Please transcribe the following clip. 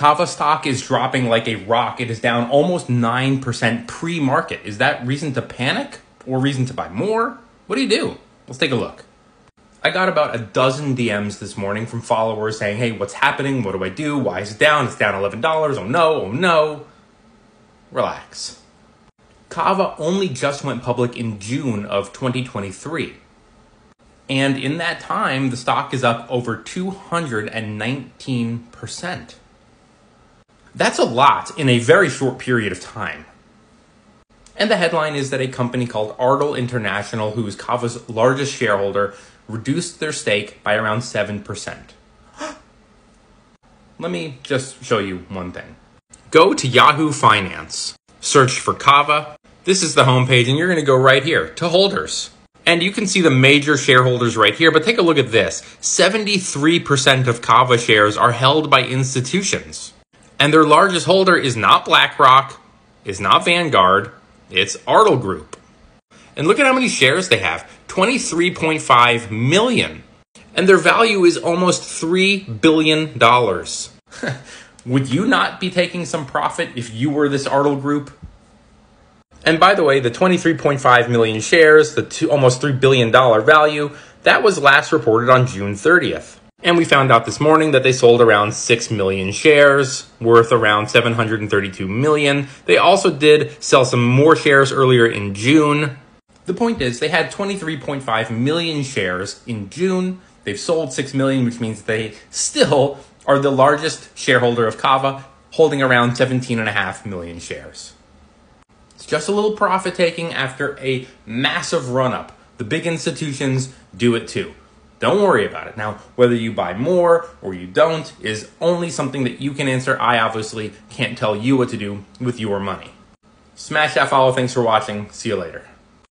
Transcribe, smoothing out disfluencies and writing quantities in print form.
CAVA stock is dropping like a rock. It is down almost 9% pre-market. Is that reason to panic or reason to buy more? What do? Let's take a look. I got about a dozen DMs this morning from followers saying, hey, what's happening? What do I do? Why is it down? It's down $11. Oh no, oh no. Relax. CAVA only just went public in June of 2023. And in that time, the stock is up over 219%. That's a lot in a very short period of time. And the headline is that a company called Ardell International, who is CAVA's largest shareholder, reduced their stake by around 7%. Let me just show you one thing. Go to Yahoo Finance, search for CAVA. This is the homepage, and you're going to go right here to holders. And you can see the major shareholders right here, but take a look at this. 73% of CAVA shares are held by institutions. And their largest holder is not BlackRock, is not Vanguard, it's Ardell Group. And look at how many shares they have, 23.5 million. And their value is almost $3 billion. Would you not be taking some profit if you were this Ardell Group? And by the way, the 23.5 million shares, the almost $3 billion value, that was last reported on June 30th. And we found out this morning that they sold around 6 million shares, worth around $732 million. They also did sell some more shares earlier in June. The point is, they had 23.5 million shares in June. They've sold 6 million, which means they still are the largest shareholder of CAVA, holding around 17.5 million shares. It's just a little profit taking after a massive run-up. The big institutions do it too. Don't worry about it. Now, whether you buy more or you don't is only something that you can answer. I obviously can't tell you what to do with your money. Smash that follow. Thanks for watching. See you later.